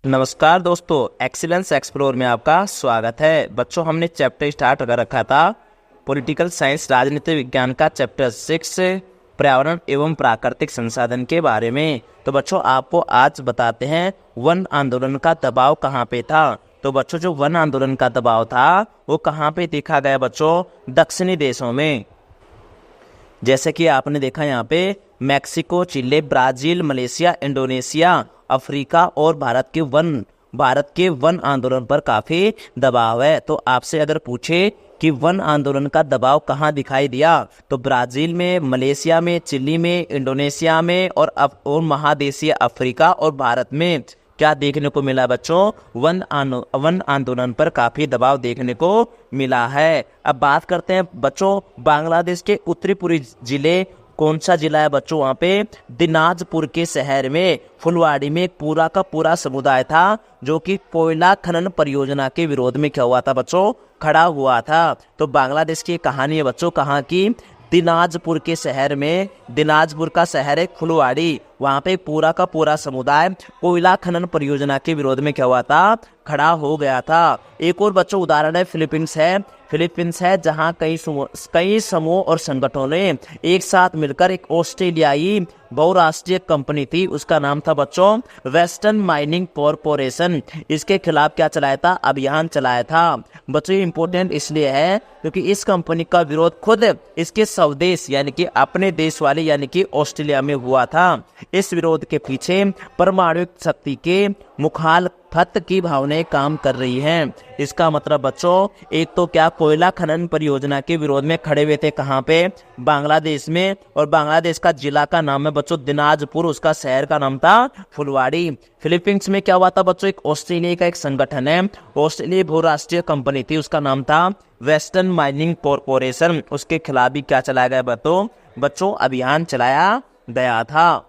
नमस्कार दोस्तों, excellence explore में आपका स्वागत है। बच्चों, हमने चैप्टर स्टार्ट कर रखा था पॉलिटिकल साइंस राजनीति विज्ञान का चैप्टर 6 पर्यावरण एवं प्राकृतिक संसाधन के बारे में। तो बच्चों, आपको आज बताते हैं वन आंदोलन का दबाव कहाँ पे था। तो बच्चों, जो वन आंदोलन का दबाव था वो कहाँ पे देखा गया बच्चों? दक्षिणी देशों में। जैसे कि आपने देखा यहाँ पे मैक्सिको, चिले, ब्राजील, मलेशिया, इंडोनेशिया, अफ्रीका और भारत के वन आंदोलन पर काफी दबाव है। तो आपसे अगर पूछे कि वन आंदोलन का दबाव कहाँ दिखाई दिया, तो ब्राजील में, मलेशिया में, चिली में, इंडोनेशिया में और महादेशीय अफ्रीका और भारत में क्या देखने को मिला बच्चों? वन आंदोलन पर काफी दबाव देखने को मिला है। अब बात करते हैं बच्चों बांग्लादेश के उत्तरी पूर्वी जिले। कौन सा जिला है बच्चों? वहाँ पे दिनाजपुर के शहर में फुलवाड़ी में एक पूरा का पूरा समुदाय था जो कि कोयला खनन परियोजना के विरोध में क्या हुआ था बच्चों? खड़ा हुआ था। तो बांग्लादेश की कहानी है बच्चों, कहाँ की? दिनाजपुर के शहर में। दिनाजपुर का शहर है फुलवाड़ी, वहाँ पे पूरा का पूरा समुदाय कोयला खनन परियोजना के विरोध में क्या हुआ था? खड़ा हो गया था। एक और बच्चों उदाहरण है फिलीपींस है जहाँ कई समूह और संगठनों ने एक साथ मिलकर एक ऑस्ट्रेलियाई बहुराष्ट्रीय कंपनी थी, उसका नाम था बच्चों वेस्टर्न माइनिंग कॉरपोरेशन। इसके खिलाफ क्या चलाया था? अभियान चलाया था। बच्चों ये इंपॉर्टेंट इसलिए है क्योंकि इस कंपनी का विरोध खुद इसके स्वदेश यानी कि अपने देश वाले यानी कि ऑस्ट्रेलिया में हुआ था। इस विरोध के पीछे परमाणु शक्ति के मुखालफत की भावनाएं काम कर रही हैं। इसका मतलब बच्चों, एक तो क्या कोयला खनन परियोजना के विरोध में खड़े हुए थे कहाँ पे? बांग्लादेश में। और बांग्लादेश का जिला का नाम है बच्चों दिनाजपुर, उसका शहर का नाम था फुलवाड़ी। फिलीपींस में क्या हुआ था बच्चों? एक ऑस्ट्रेलिया का एक संगठन है, ऑस्ट्रेलिया बहुराष्ट्रीय कंपनी थी, उसका नाम था वेस्टर्न माइनिंग कॉरपोरेशन। उसके खिलाफ भी क्या चलाया गया बच्चों? अभियान चलाया गया था।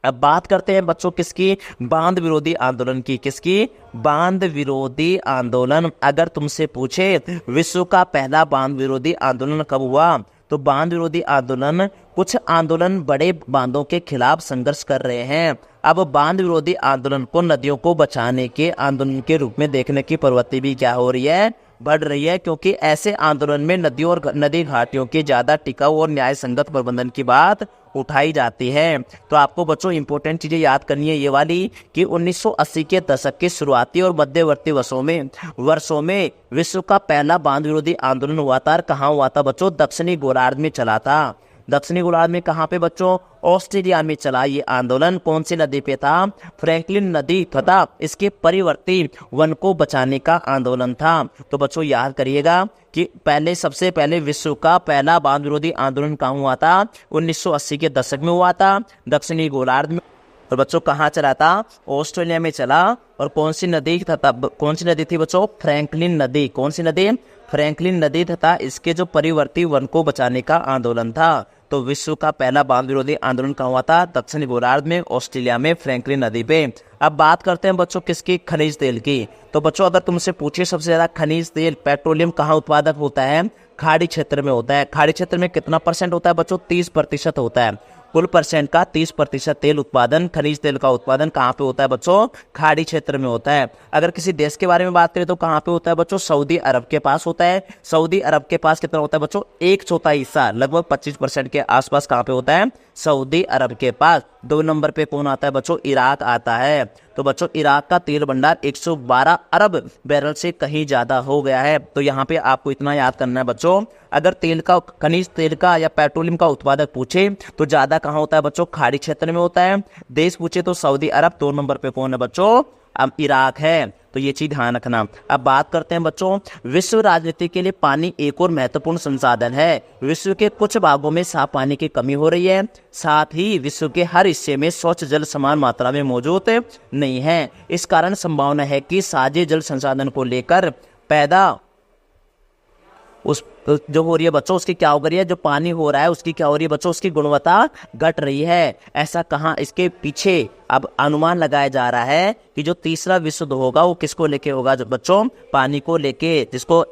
अब बात करते हैं बच्चों किसकी? बांध विरोधी आंदोलन की। किसकी? बांध विरोधी आंदोलन। अगर तुमसे पूछे विश्व का पहला बांध विरोधी आंदोलन कब हुआ, तो बांध विरोधी आंदोलन, कुछ आंदोलन बड़े बांधों के खिलाफ संघर्ष कर रहे हैं। अब बांध विरोधी आंदोलन को नदियों को बचाने के आंदोलन के रूप में देखने की प्रवृत्ति भी क्या हो रही है? बढ़ रही है, क्योंकि ऐसे आंदोलन में नदियों और नदी घाटियों के ज्यादा टिकाऊ और न्याय संगत प्रबंधन की बात उठाई जाती है। तो आपको बच्चों इंपॉर्टेंट चीजें याद करनी है ये वाली कि 1980 के दशक के शुरुआती और मध्यवर्ती वर्षों में विश्व का पहला बांध विरोधी आंदोलन हुआ था। कहाँ हुआ था बच्चों? दक्षिणी गोलार्ध में चला था। दक्षिणी गोलार्ध में कहाँ पे बच्चों? ऑस्ट्रेलिया में चला ये आंदोलन। कौन सी नदी पे था? फ्रैंकलिन नदी तथा इसके परिवर्ती वन को बचाने का आंदोलन था। तो बच्चों याद करिएगा कि सबसे पहले विश्व का पहला बांध विरोधी आंदोलन कहाँ हुआ था? 1980 के दशक में हुआ था, दक्षिणी गोलार्ध में। और बच्चों कहाँ चला था? ऑस्ट्रेलिया में चला। और कौन सी नदी थी बच्चों? फ्रैंकलिन नदी। कौन सी नदी? फ्रैंकलिन नदी तथा इसके जो परिवर्ती वन को बचाने का आंदोलन था। तो विश्व का पहला बांध विरोधी आंदोलन कहाँ हुआ था? दक्षिणी गोलार्ध में, ऑस्ट्रेलिया में, फ्रैंकलिन नदी पे। अब बात करते हैं बच्चों किसकी? खनिज तेल की। तो बच्चों अगर तुमसे पूछे सबसे ज्यादा खनिज तेल पेट्रोलियम कहाँ उत्पादक होता है? खाड़ी क्षेत्र में होता है। खाड़ी क्षेत्र में कितना % होता है बच्चों? 30% होता है। कुल परसेंट का 30% तेल उत्पादन, खनिज तेल का उत्पादन कहाँ पे होता है बच्चों? खाड़ी क्षेत्र में होता है। अगर किसी देश के बारे में बात करें तो कहाँ पे होता है बच्चों? सऊदी अरब के पास होता है। सऊदी अरब के पास कितना होता है बच्चों? 1/4 हिस्सा, लगभग 25% के आसपास कहाँ पे होता है? सऊदी अरब के पास। 2 नंबर पे कौन आता है बच्चों? इराक आता है। तो बच्चों इराक का तेल भंडार 112 अरब बैरल से कहीं ज्यादा हो गया है। तो यहाँ पे आपको इतना याद करना है बच्चों, अगर खनिज तेल का या पेट्रोलियम का उत्पादक पूछे तो ज्यादा कहाँ होता है बच्चों? खाड़ी क्षेत्र में होता है। देश पूछे तो सऊदी अरब। 2 नंबर पे कौन है बच्चों? अब इराक है। तो ये चीज ध्यान रखना। अब बात करते हैं बच्चों, विश्व राजनीति के लिए पानी एक और महत्वपूर्ण संसाधन है। विश्व के कुछ भागों में साफ पानी की कमी हो रही है, साथ ही विश्व के हर हिस्से में स्वच्छ जल समान मात्रा में मौजूद नहीं है। इस कारण संभावना है कि साझे जल संसाधन को लेकर पैदा उस जो हो रही है बच्चों उसकी क्या हो रही है? जो पानी हो रहा है उसकी क्या हो रही है बच्चों? उसकी गुणवत्ता घट रही है। ऐसा कहाँ? इसके पीछे अब अनुमान लगाया जा रहा है कि जो तीसरा विश्व युद्ध होगा वो किसको लेके होगा? जो बच्चों पानी को लेके, जिसको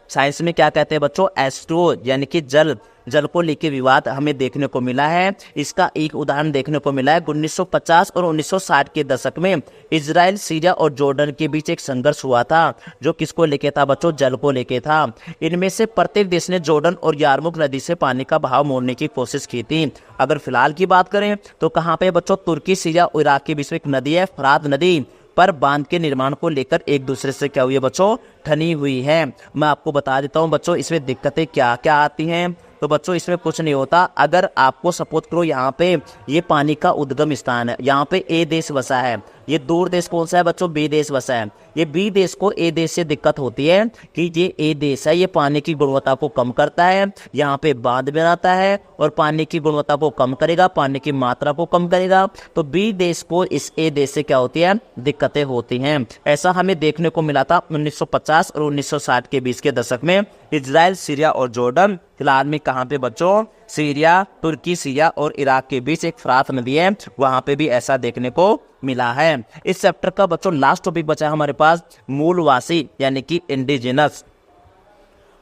साइंस में क्या कहते हैं बच्चों, एस्ट्रो यानी कि जल को लेकर विवाद हमें देखने को मिला है। इसका एक उदाहरण देखने को मिला है 1950 और 1960 के दशक में इजराइल, सीरिया और जॉर्डन के बीच एक संघर्ष हुआ था, जो किसको लेके था बच्चों, जल को लेके था। इनमें से प्रत्येक देश ने जॉर्डन और यारमुक नदी से पानी का बहाव मोड़ने की कोशिश की थी। अगर फिलहाल की बात करें तो कहाँ पे बच्चों, तुर्की, सीरिया और इराक के बीच में एक नदी है, फरात नदी, पर बांध के निर्माण को लेकर एक दूसरे से क्या हुई है बच्चों, ठनी हुई है। मैं आपको बता देता हूँ बच्चों इसमें दिक्कतें क्या क्या आती हैं। तो बच्चों इसमें कुछ नहीं होता, अगर आपको सपोर्ट करो यहाँ पे ये पानी का उद्गम स्थान है, यहाँ पे ए देश बसा है, ये दूर देश कौन सा है बच्चों, बी देश बसा है। ये बी देश को ए देश से दिक्कत होती है कि ये ए देश है, ये पानी की गुणवत्ता को कम करता है, यहाँ पे बांध बनाता है और पानी की गुणवत्ता को कम करेगा, पानी की मात्रा को कम करेगा। तो बी देश को इस ए देश से क्या होती है, दिक्कतें होती हैं। ऐसा हमें देखने को मिला था 1950 और 1960 के बीच के दशक में। इजराइल, सीरिया और जॉर्डन, फिलहाल में कहाँ पे बच्चों, सीरिया, तुर्की, सीरिया और इराक के बीच एक फरात नदी है, वहां पे भी ऐसा देखने को मिला है। इस चैप्टर का बच्चों लास्ट टॉपिक बचा है हमारे पास, मूलवासी यानी कि इंडिजिनस।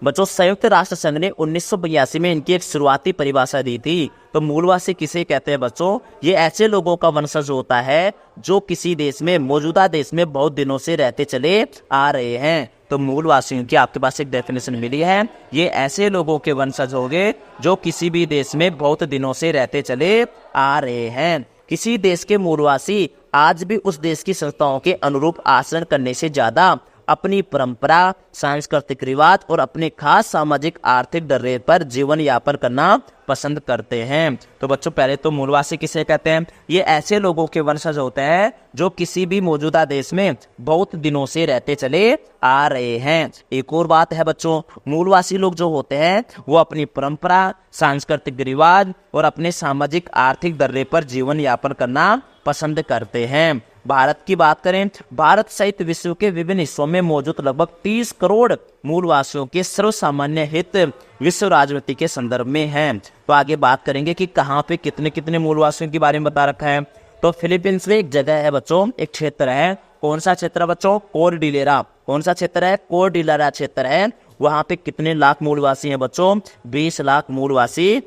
बच्चों संयुक्त राष्ट्र संघ ने 1982 में इनकी एक शुरुआती परिभाषा दी थी। तो मूलवासी किसे कहते हैं बच्चों, ये ऐसे लोगों का वंशज होता है जो किसी देश में, मौजूदा देश में बहुत दिनों से रहते चले आ रहे हैं। तो मूलवासियों की आपके पास एक डेफिनेशन मिली है, ये ऐसे लोगों के वंशज होंगे जो किसी भी देश में बहुत दिनों से रहते चले आ रहे हैं। किसी देश के मूलवासी आज भी उस देश की संस्थाओं के अनुरूप आचरण करने से ज्यादा अपनी परंपरा, सांस्कृतिक रिवाज और अपने खास सामाजिक आर्थिक दर्रे पर जीवन यापन करना पसंद करते हैं। तो बच्चों पहले तो मूलवासी किसे कहते हैं, ये ऐसे लोगों के वंशज होते हैं जो किसी भी मौजूदा देश में बहुत दिनों से रहते चले आ रहे हैं। एक और बात है बच्चों, मूलवासी लोग जो होते हैं वो अपनी परंपरा, सांस्कृतिक रिवाज और अपने सामाजिक आर्थिक दर्रे पर जीवन यापन करना पसंद करते हैं। भारत की बात करें, भारत सहित विश्व के विभिन्न हिस्सों में मौजूद लगभग 30 करोड़ मूलवासियों के सर्वसामान्य हित विश्व राजनीति के संदर्भ में हैं। तो आगे बात करेंगे कि कहाँ पे कितने कितने मूलवासियों के बारे में बता रखा है। तो फिलीपींस में एक जगह है बच्चों, एक क्षेत्र है, कौन सा क्षेत्र है बच्चों, कोर्डिलेरा। कौन सा क्षेत्र है, कोर्डिलेरा क्षेत्र है। वहां पे कितने लाख मूलवासी हैं बच्चों, 20 लाख मूलवासी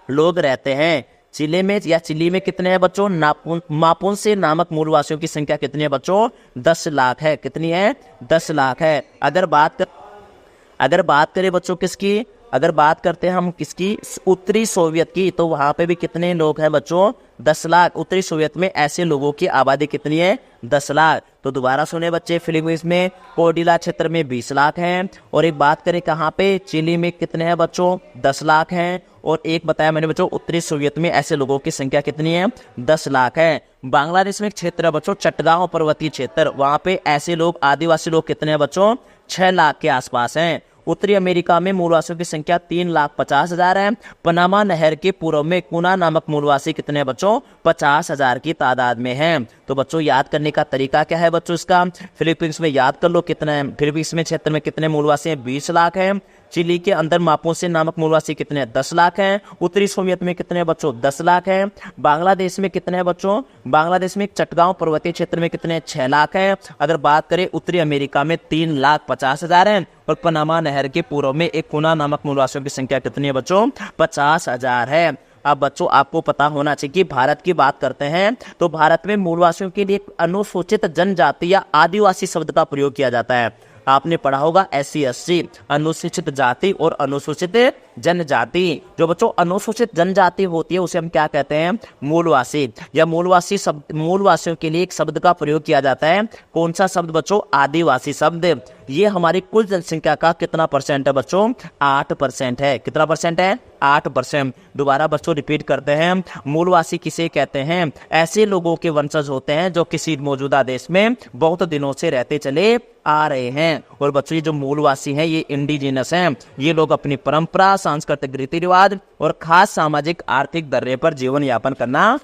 लोग रहते हैं। चिली में कितने हैं बच्चों, मापुनसे नामक मूलवासियों की संख्या कितनी है बच्चों, 10 लाख है। कितनी है, 10 लाख है। अगर बात करें बच्चों किसकी, अगर बात करते हैं हम किसकी, उत्तरी सोवियत की, तो वहां पे भी कितने लोग हैं बच्चों, 10 लाख। उत्तरी सोवियत में ऐसे लोगों की आबादी कितनी है, 10 लाख। तो दोबारा सुने बच्चे, फिलीपींस में कोर्डिला क्षेत्र में 20 लाख हैं। और एक बात करें कहाँ पे, चिली में कितने हैं बच्चों, 10 लाख हैं। और एक बताया मैंने बच्चों, उत्तरी सोवियत में ऐसे लोगों की संख्या कितनी है, 10 लाख है। बांग्लादेश में एक क्षेत्र है बच्चों, चटगांव पर्वतीय क्षेत्र, वहां पे ऐसे लोग, आदिवासी लोग कितने हैं बच्चों, 6 लाख के आसपास हैं। उत्तरी अमेरिका में मूलवासियों की संख्या 3,50,000 है। पनामा नहर के पूर्व में कुना नामक मूलवासी कितने हैं बच्चों, 50,000 की तादाद में हैं। तो बच्चों याद करने का तरीका क्या है बच्चों इसका, फिलीपींस में याद कर लो कितने हैं, फिलीपींस में क्षेत्र में कितने मूलवासी हैं, 20 लाख हैं। चिली के अंदर मापुनसे नामक मूलवासी कितने हैं, 10 लाख हैं। उत्तरी सोवियत में कितने बच्चों, 10 लाख हैं। बांग्लादेश में कितने हैं बच्चों, बांग्लादेश में चटगांव पर्वतीय क्षेत्र में कितने, 6 लाख हैं। अगर बात करें उत्तरी अमेरिका में 3,50,000 हैं। और पनामा नहर के पूर्व में एक कुना नामक मूलवासियों की संख्या कितनी है बच्चों, 50,000 है। अब बच्चों आपको पता होना चाहिए कि भारत की बात करते हैं तो भारत में मूलवासियों के लिए अनुसूचित जनजाति या आदिवासी शब्द का प्रयोग किया जाता है। आपने पढ़ा होगा SC SC, अनुसूचित जाति और अनुसूचित जनजाति। जो बच्चों अनुसूचित जनजाति होती है उसे हम क्या कहते हैं, मूलवासी। या मूलवासी शब्द, मूलवासियों के लिए एक शब्द का प्रयोग किया जाता है, कौन सा शब्द बच्चों, आदिवासी शब्द। ये हमारी कुल जनसंख्या का कितना परसेंट है बच्चों, 8% है। कितना परसेंट है, 8%। दोबारा बच्चों रिपीट करते हैं, मूलवासी किसे कहते हैं, ऐसे लोगों के वंशज होते हैं जो किसी मौजूदा देश में बहुत दिनों से रहते चले आ रहे हैं। और बच्चों ये जो मूलवासी हैं ये इंडिजिनस हैं, ये लोग अपनी परंपरा, सांस्कृतिक रीति रिवाज और खास सामाजिक आर्थिक दर्रे पर जीवन यापन करना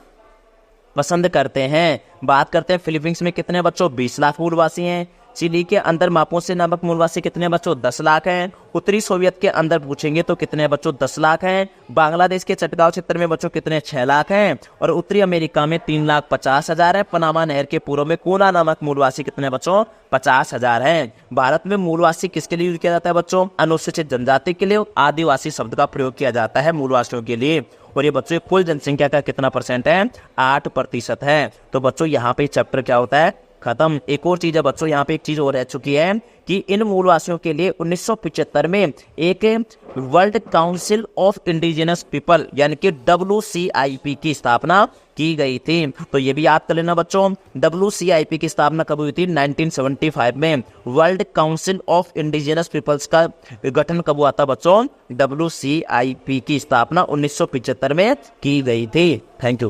पसंद करते हैं। बात करते हैं फिलीपींस में कितने बच्चों, 20 लाख मूलवासी हैं। चिली के अंदर मापुसे नामक मूलवासी कितने बच्चों 10 लाख हैं। उत्तरी सोवियत के अंदर पूछेंगे तो कितने बच्चों 10 लाख हैं। बांग्लादेश के चटगांव क्षेत्र में बच्चों कितने 6 लाख हैं। और उत्तरी अमेरिका में 3,50,000 है। पनामा नहर के पूर्व में कोना नामक मूलवासी कितने बच्चों 50,000 हैं। भारत में मूलवासी किसके लिए यूज किया जाता है बच्चों, अनुसूचित जनजाति के लिए। आदिवासी शब्द का प्रयोग किया जाता है मूलवासियों के लिए। और ये बच्चों कुल जनसंख्या का कितना परसेंट है, 8% है। तो बच्चों यहाँ पे चैप्टर क्या होता है, खत्म। एक और चीज है बच्चों, यहाँ पे एक चीज और रह चुकी है कि इन मूलवासियों के लिए 1975 में एक world Council of indigenous people यानी कि WCIP की स्थापना की गई थी। तो ये भी याद कर लेना बच्चों, WCIP की स्थापना कब हुई थी, 1975 में। World Council of Indigenous Peoples का गठन कब हुआ था बच्चों, WCIP की स्थापना 1975 में की गई थी। Thank you.